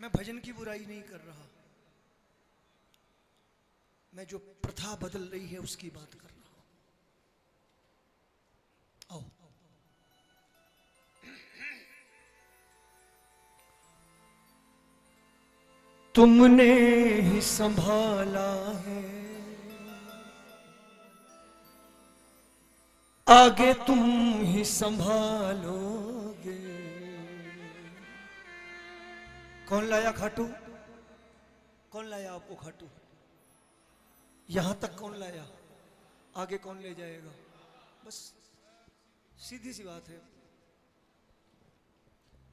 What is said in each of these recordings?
मैं भजन की बुराई नहीं कर रहा, मैं जो प्रथा बदल रही है उसकी बात कर रहा हूं। आओ, तुमने ही संभाला है, आगे तुम ही संभालोगे। कौन लाया खाटू? कौन लाया आपको खाटू? यहां तक कौन लाया? आगे कौन ले जाएगा? बस सीधी सी बात है।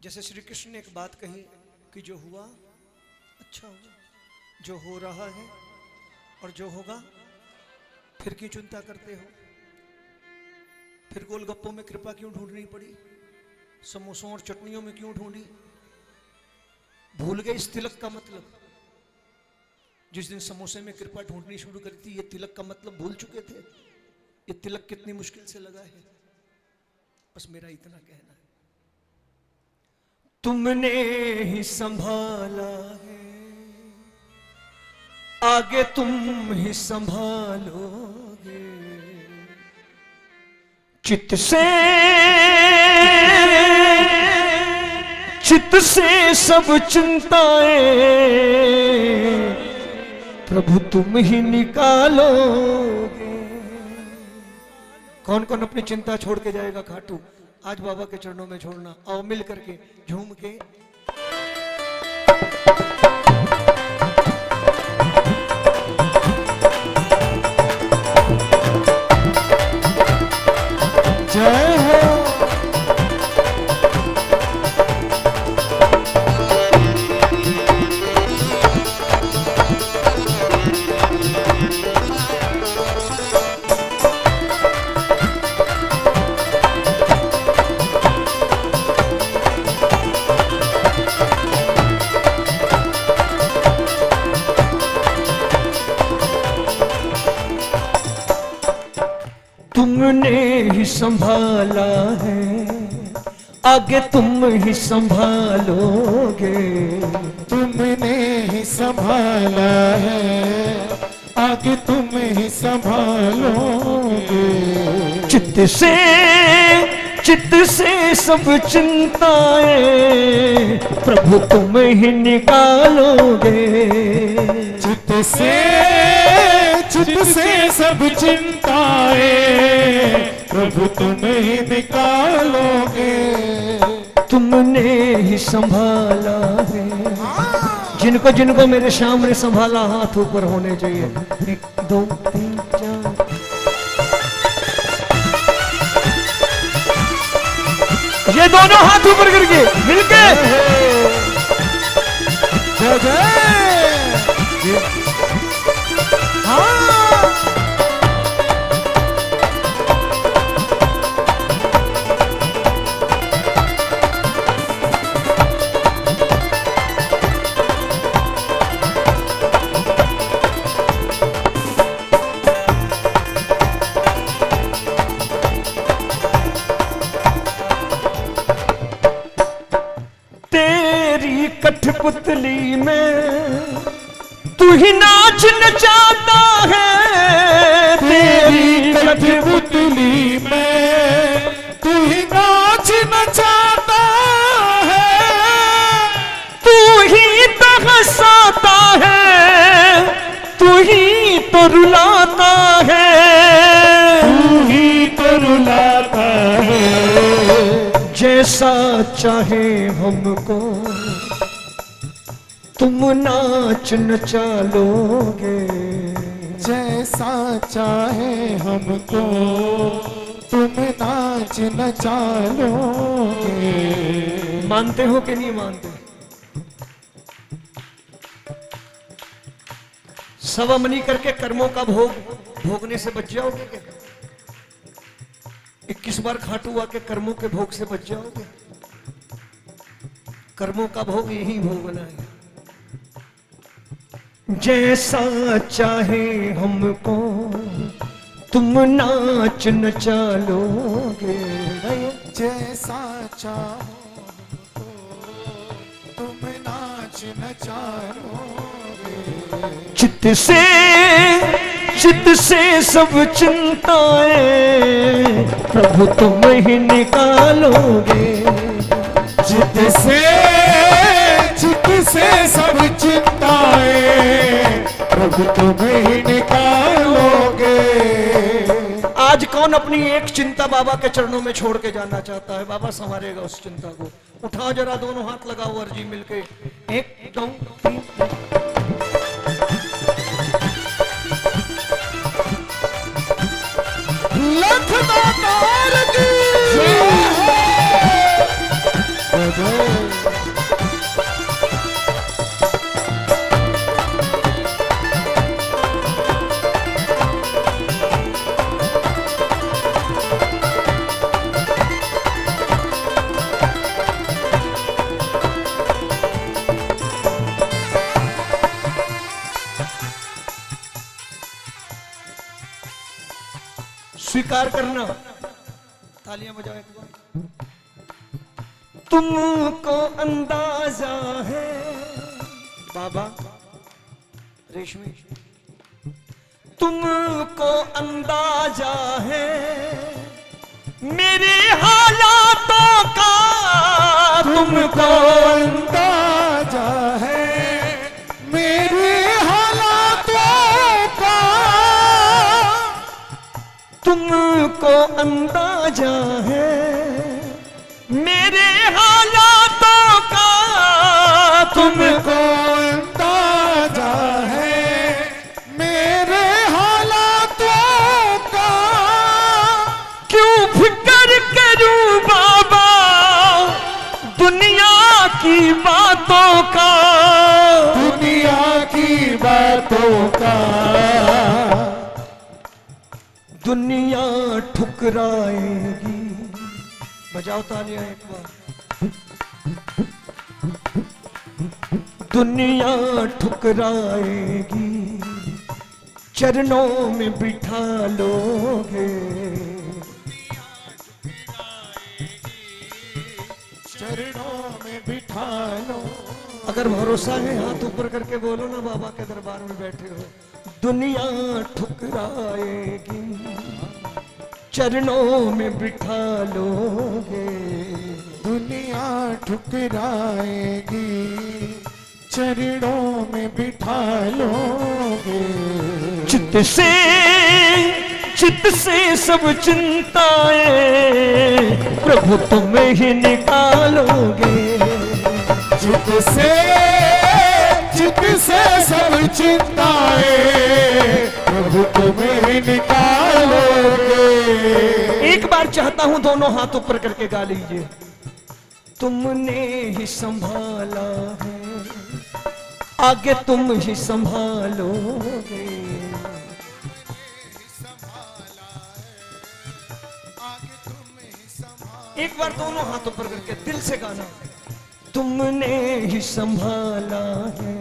जैसे श्री कृष्ण ने एक बात कही कि जो हुआ अच्छा हुआ, जो हो रहा है और जो होगा फिर क्यों चिंता करते हो? फिर गोलगप्पों में कृपा क्यों ढूंढनी पड़ी? समोसों और चटनियों में क्यों ढूंढी? भूल गए इस तिलक का मतलब? जिस दिन समोसे में कृपा ढूंढनी शुरू करी थी, ये तिलक का मतलब भूल चुके थे। ये तिलक कितनी मुश्किल से लगा है। बस मेरा इतना कहना है, तुमने ही संभाला है, आगे तुम ही संभालोगे। चित्त से सब चिंताएं प्रभु तुम ही निकालोगे। कौन कौन अपनी चिंता छोड़ के जाएगा खाटू? आज बाबा के चरणों में छोड़ना। आओ मिल करके झूम के। जय हो। तुमने ही संभाला है, आगे तुम ही संभालोगे। तुमने ही संभाला है, आगे तुम ही संभालोगे। चित्त से सब चिंताएं प्रभु तुम ही निकालोगे। चित्त से सब चिंताएं प्रभु तुम ही निकालोगे। तुमने ही संभाला है, जिनको जिनको मेरे सामने संभाला हाथ ऊपर होने चाहिए। 1 2 3 4। ये दोनों हाथ ऊपर करके मिलके जय जय। हाँ कठपुतली में तू ही नाच नचाता है। तेरी कठपुतली में तू ही नाच नचाता है। तू ही तो हंसाता है, तू ही तो रुलाता है। तू ही तो रुलाता है। जैसा चाहे हमको तुम नाच नचा लोगे। जैसा चाहे हमको तुम नाच नचा लोगे। मानते हो कि नहीं मानते? सवामनी करके कर्मों का भोग भोगने से बच जाओगे क्या? 21 बार खाटू आके कर्मों के भोग से बच जाओगे? कर्मों का भोग यही भोगना है। जैसा चाहे हमको तुम नाच नचा लोगे। जैसा चाहो तुम नाच नाच नचालोगे। चित्त से सब चिंताएं प्रभु तुम ही निकालोगे। चित्त से सब चिंताएं प्रभु तुम ही निकालोगे। आज कौन अपनी एक चिंता बाबा के चरणों में छोड़ के जाना चाहता है? बाबा संभालेगा उस चिंता को। उठाओ जरा, दोनों हाथ लगाओ अर्जी मिलके। 1 2 3। लखनऊ की स्वीकार करना। तालियां बजाओ एक बार। तुमको अंदाजा है बाबा रेशमी, तुमको अंदाजा है मेरे हालातों का। तुमको अंदाजा है मेरे हालातों का। तुमको अंदाजा है मेरे हालातों का। तुमको अंदाजा है मेरे हालातों का। क्यों फिक्र करूं बाबा दुनिया की बातों का। दुनिया की बातों का। दुनिया ठुकराएगी। बजाओ तालियां एक बार। दुनिया ठुकराएगी चरणों में बिठा लोगे। चरणों में बिठा लो। अगर भरोसा है हाथ ऊपर करके बोलो ना, बाबा के दरबार में बैठे हो। दुनिया ठुकराएगी चरणों में बिठा लोगे। दुनिया ठुकराएगी चरणों में बिठा लोगे। चित्त से सब चिंताएं प्रभु तुम ही निकालोगे। चित्त से सब चिंताएं प्रभु तुम ही निकालोगे। एक बार चाहता हूं दोनों हाथ ऊपर करके गा लीजिए। तुमने ही संभाला है आगे तुम ही संभालोगे। एक बार दोनों हाथ ऊपर करके दिल से गाना। तुमने ही संभाला है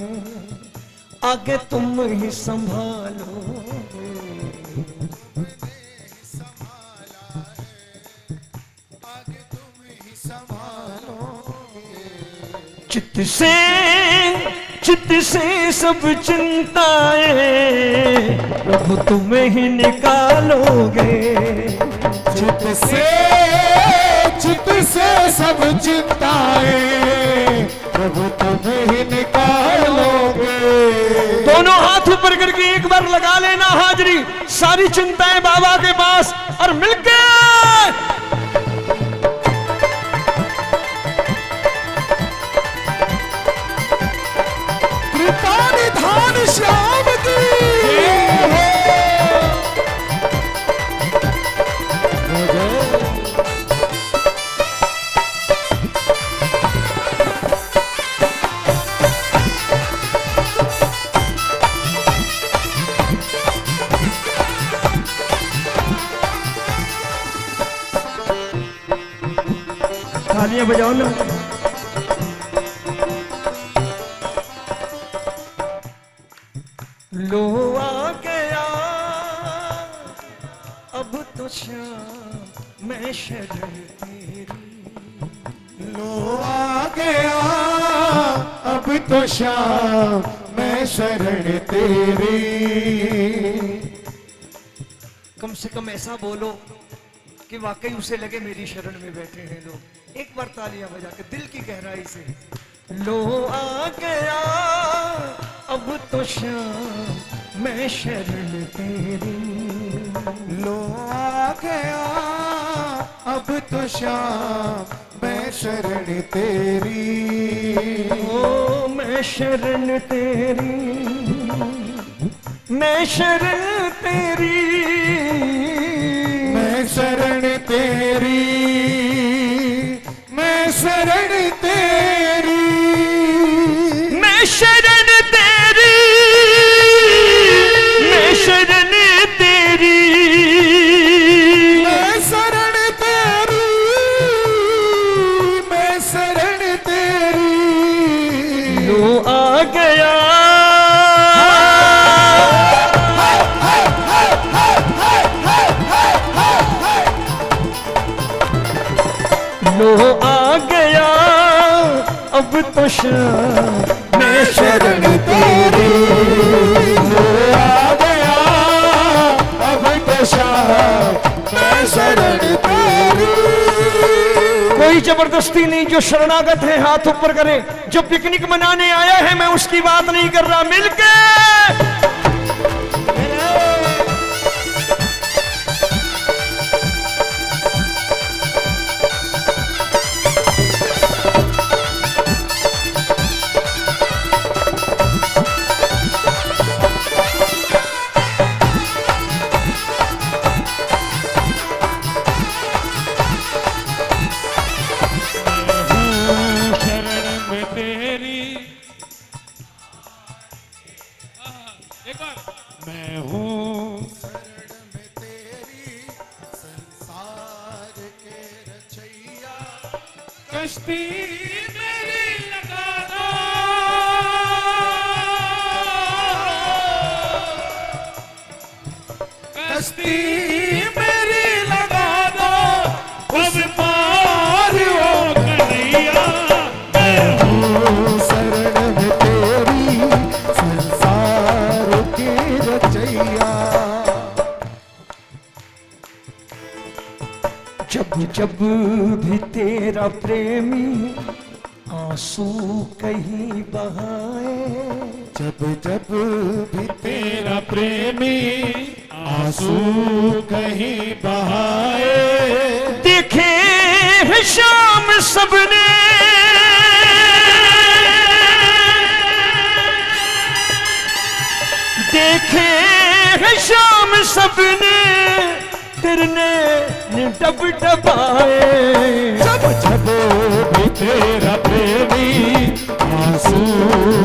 आगे तुम ही संभालोगे। चित्त से सब चिंताएं प्रभु तुम ही निकालोगे। चित्त से सब चिंताएं प्रभु तुम ही निकालोगे। दोनों हाथ ऊपर करके एक बार लगा लेना हाजरी। सारी चिंताएं बाबा के पास और मिलके निधान श्याम की तालियां बजाओ ना। लो आ गया अब तो श्याम मैं शरण तेरी। लो आ गया अब तो श्याम मैं शरण तेरी। कम से कम ऐसा बोलो कि वाकई उसे लगे मेरी शरण में बैठे हैं लोग। एक बार तालियां बजा के दिल की गहराई से। लो आ गया अब तो श्याम मैं शरण तेरी। लो आ गया अब तो श्याम मैं शरण तेरी। ओ मैं शरण तेरी, मैं शरण तेरी, मैं शरण तेरी, मैं शरण तेरी, मैं शरण तेरी, मैं शरण तेरी, मैं शरण तेरी, मैं शरण तेरी। लो आ गया लो आ गया अब तो श्याम मैं शरण तेरी। लो आ गया अब तो श्याम मैं शरण तेरी। कोई जबरदस्ती नहीं, जो शरणागत है हाथ ऊपर करे। जो पिकनिक मनाने आया है मैं उसकी बात नहीं कर रहा, मिलके मैं हूँ शरण में तेरी, संसार के रचैया। कश्ती मेरी लगा दो, कश्ती मेरी लगा दो, उस पार हो कन्हैया। मैं हूँ शरण में तेरी, संसार की रचैया। जब जब भी तेरा प्रेमी आंसू कहीं बहाए, जब जब भी तेरा प्रेमी आंसू कहीं बहाए, देखे है शाम सबने, देखे है शाम सबने तेरे ने डब डबाए। जब जब भी तेरा प्रेमी आंसू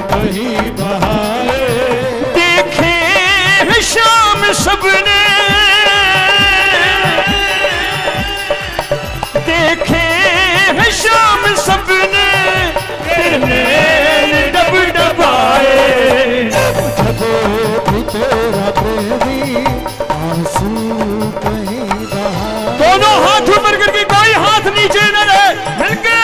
कहीं बहाए, देखे है शाम सबने, देखे है शाम सबने तेरे ने डब डबाए। जब भी तेरा प्रेमी आंसू कहीं बहाए। दोनों हाथ ऊपर करके, कोई हाथ नीचे न रहे, मिलके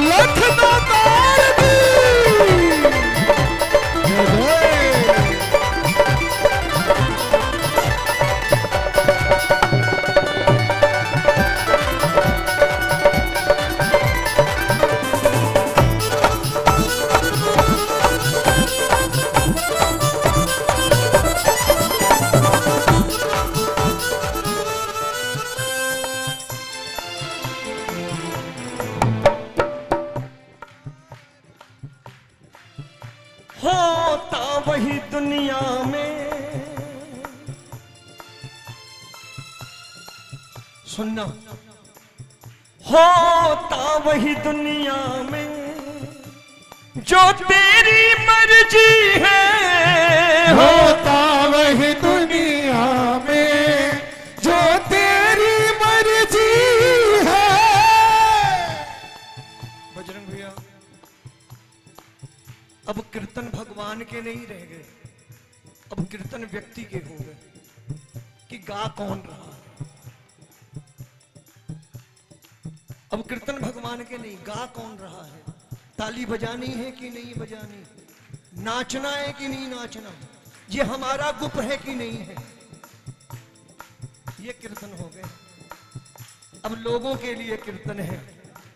लखनऊ तार दी। होता वही दुनिया में, सुनना, होता वही दुनिया में जो तेरी मर्जी है। होता वही दुनिया में जो तेरी मर्जी है। बजरंग भैया, अब कीर्तन भगवान के नहीं रह गए, अब कीर्तन व्यक्ति के हो गए कि गा कौन रहा है। अब कीर्तन भगवान के नहीं, गा कौन रहा है, ताली बजानी है कि नहीं बजानी, नाचना है कि नहीं नाचना, ये हमारा गुप है कि नहीं है, ये कीर्तन हो गए। अब लोगों के लिए कीर्तन है,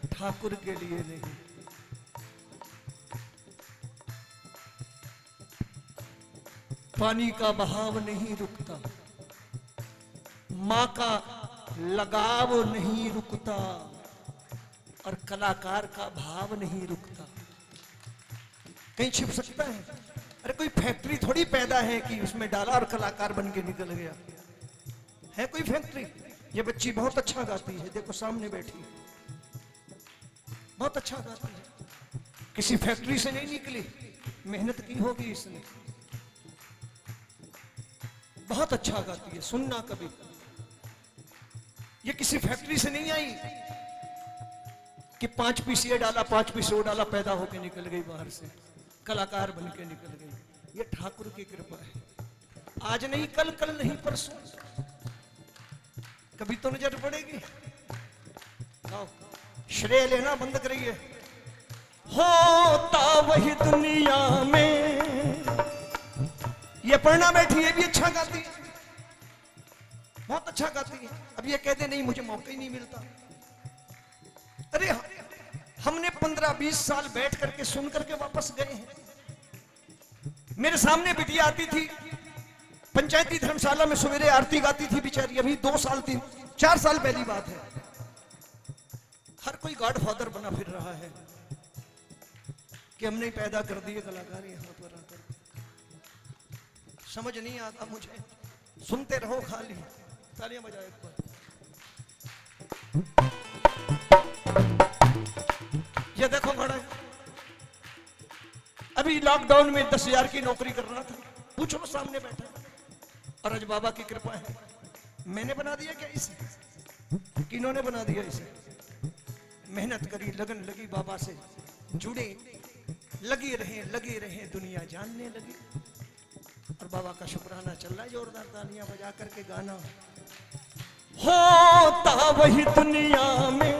ठाकुर के लिए नहीं। पानी का बहाव नहीं रुकता, माँ का लगाव नहीं रुकता, और कलाकार का भाव नहीं रुकता। कहीं छिप सकता है? अरे कोई फैक्ट्री थोड़ी पैदा है कि उसमें डाला और कलाकार बन के निकल गया। है कोई फैक्ट्री? ये बच्ची बहुत अच्छा गाती है, देखो सामने बैठी है, बहुत अच्छा गाती है, किसी फैक्ट्री से नहीं निकली, मेहनत की होगी इसने, बहुत अच्छा गाती है। सुनना कभी, ये किसी फैक्ट्री से नहीं आई कि 5 पीस ये डाला 5 पीस वो डाला, पैदा होके निकल गई बाहर से, कलाकार बन के निकल गई। ये ठाकुर की कृपा है। आज नहीं कल, कल नहीं परसों, कभी तो नजर पड़ेगी। आओ, श्रेय लेना बंद करिए। होता वही दुनिया में, ये पढ़ना बैठी है, भी अच्छा गाती है, बहुत अच्छा गाती है। अब ये कहते नहीं मुझे मौका ही नहीं मिलता। अरे हमने 15-20 साल बैठ करके सुन करके वापस गए हैं। मेरे सामने बिटिया आती थी, पंचायती धर्मशाला में सवेरे आरती गाती थी बेचारी, अभी 2 साल 3-4 साल पहली बात है। हर कोई गॉडफादर बना फिर रहा है कि हमने पैदा कर दिए कलाकार यहां पर आकर। समझ नहीं आता मुझे, सुनते रहो खाली। तालियां बजाओ एक बार। ये देखो बड़ा, अभी लॉकडाउन में 10,000 की नौकरी कर रहा था, पूछो सामने बैठा, और आज बाबा की कृपा है। मैंने बना दिया क्या इसे? किन्होंने बना दिया इसे? मेहनत करी, लगन लगी, बाबा से जुड़े, लगे रहे, दुनिया जानने लगी, और बाबा का शुक्राना चल रहा है। जोरदार तालियां बजा करके गाना। होता वही दुनिया में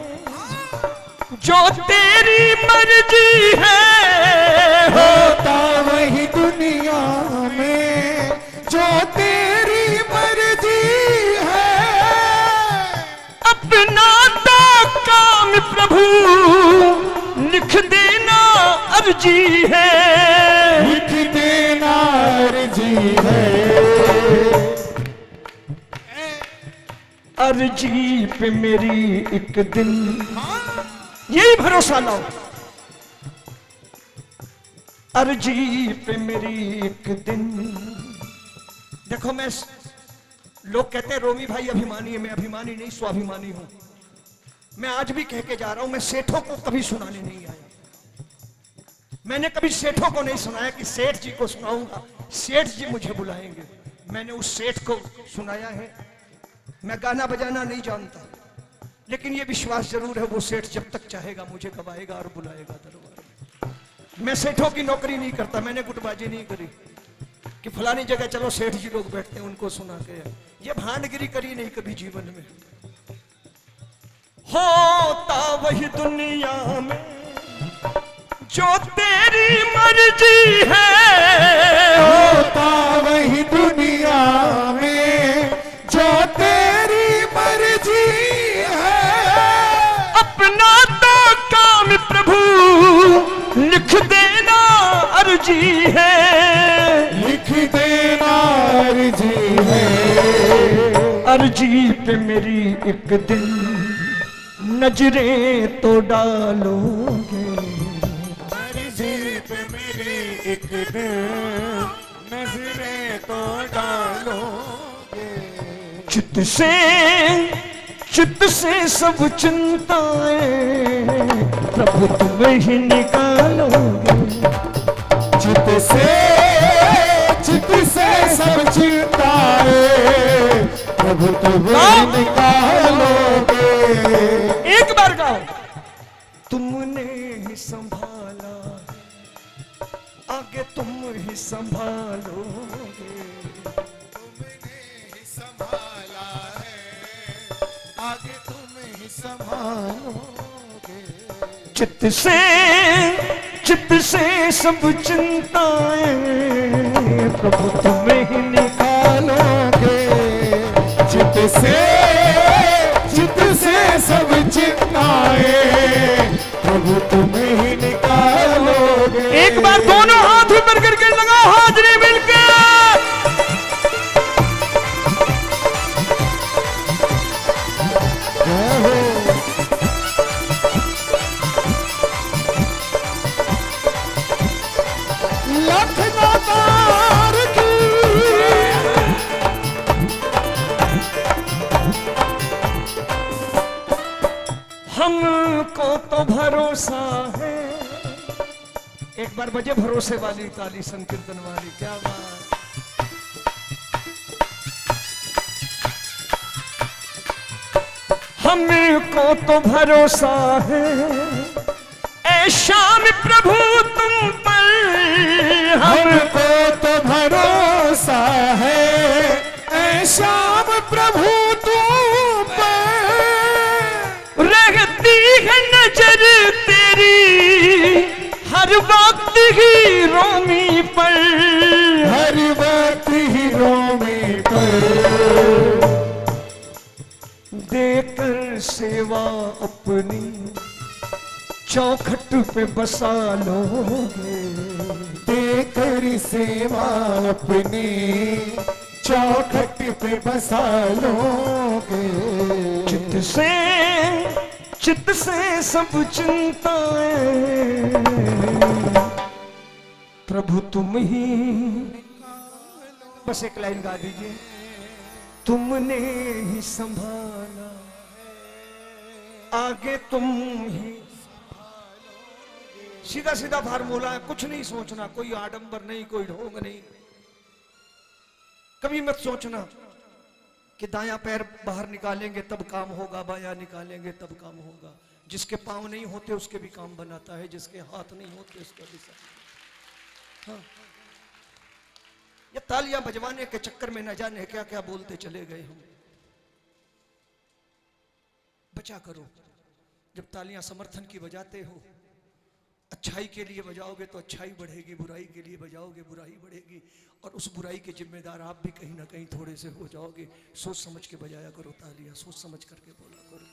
जो तेरी मर्जी है, होता वही दुनिया में जो तेरी मर्जी है, अपना तो काम प्रभु लिख देना अर्जी है, लिख देना अर्जी है, अर्जी पे मेरी एक दिन, यही भरोसा लाओ, अर्जी पे मेरी एक दिन। देखो मैं, लोग कहते हैं रोमी भाई अभिमानी है, मैं अभिमानी नहीं, स्वाभिमानी हूं। मैं आज भी कह के जा रहा हूं, मैं सेठों को कभी सुनाने नहीं आया। मैंने कभी सेठों को नहीं सुनाया कि सेठ जी को सुनाऊंगा, सेठ जी मुझे बुलाएंगे। मैंने उस सेठ को सुनाया है। मैं गाना बजाना नहीं जानता, लेकिन ये विश्वास जरूर है वो सेठ जब तक चाहेगा मुझे गवाएगा और बुलाएगा दरबार में। मैं सेठों की नौकरी नहीं करता, मैंने गुटबाजी नहीं करी कि फलानी जगह चलो सेठ जी लोग बैठते हैं उनको सुना के, ये भांडगिरी करी नहीं कभी जीवन में। होता वही दुनिया में जो तेरी मर्जी है, होता वही दुनिया में जो तेरी मर्जी है, अपना तो काम प्रभु लिख देना अर्जी है, लिख देना अर्जी है, अर्जी पे मेरी एक दिन नजरें तो डालोगे, अर्जी पे मेरी एक दिन नजरें तो डालोगे, चित्त से सब चिंताएं प्रभु तुम ही निकालोगे, चित्त से सब चिंताएं प्रभु तुम निकालोगे। एक बार गाओ। तुमने ही संभाला, आगे तुम ही संभालोगे, तुमने ही संभाला है, आगे तुम संभालोगे। चित्त से सब चिंताएं प्रभु तुम्हें ही निकालोगे। चित्त से सब चिंताएं प्रभु तुम्हें ही निकालोगे। एक बार दोनों हाथ ऊपर करके लगाओ, हाजरी मिलकर। लखनऊ की हमको तो भरोसा है। एक बार बजे भरोसे वाली ताली, संकीर्तन वाली, क्या बात। हमको तो भरोसा है ऐ श्याम प्रभु तुम पर। हमको तो भरोसा है ऐ श्याम प्रभु तुम पर। रहती है नजर तेरी हर वक्त ही रोमी पर। हर वक्त ही रोमी पर। देकर सेवा अपनी चौखट पे बसा लोगे। देकर सेवा अपनी चौखट पे बसा लोगे। चित्त से सब चिंताएं प्रभु तुम ही। बस एक लाइन गा दीजिए। तुमने ही संभाला आगे तुम ही। सीधा सीधा फार्मूला है, कुछ नहीं सोचना, कोई आडंबर नहीं, कोई ढोंग नहीं। कभी मत सोचना कि दायां पैर बाहर निकालेंगे तब काम होगा, बायां निकालेंगे तब काम होगा। जिसके पांव नहीं होते उसके भी काम बनाता है, जिसके हाथ नहीं होते उसका भी सब। हाँ, ये तालियां बजवाने के चक्कर में न जाने क्या क्या बोलते चले गए हम। बचा करो। जब तालियां समर्थन की बजाते हो, अच्छाई के लिए बजाओगे तो अच्छाई बढ़ेगी, बुराई के लिए बजाओगे बुराई बढ़ेगी, और उस बुराई के जिम्मेदार आप भी कहीं ना कहीं थोड़े से हो जाओगे। सोच समझ के बजाया करो तालियां, सोच समझ करके बोला करो।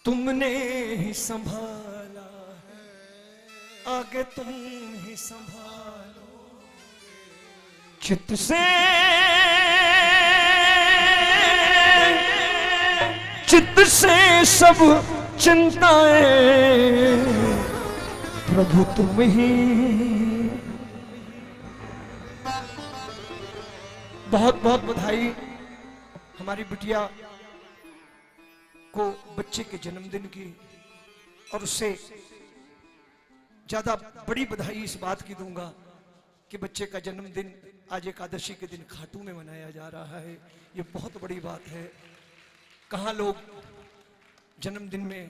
तुमने ही संभाला है आगे तुम ही संभालो। चित्त से सब चिंताएं प्रभु तुम ही। बहुत बहुत बधाई हमारी बिटिया को बच्चे के जन्मदिन की, और उससे ज्यादा बड़ी बधाई इस बात की दूंगा कि बच्चे का जन्मदिन आज एकादशी के दिन खाटू में मनाया जा रहा है। ये बहुत बड़ी बात है। कहाँ लोग जन्मदिन में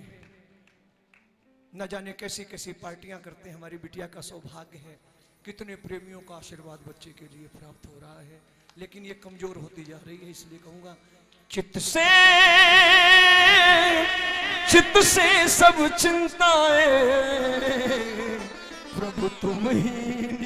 न जाने कैसी कैसी पार्टियां करते हैं। हमारी बिटिया का सौभाग्य है, कितने प्रेमियों का आशीर्वाद बच्चे के लिए प्राप्त हो रहा है। लेकिन ये कमजोर होती जा रही है, इसलिए कहूंगा चित्त से सब चिंताएं प्रभु तुम ही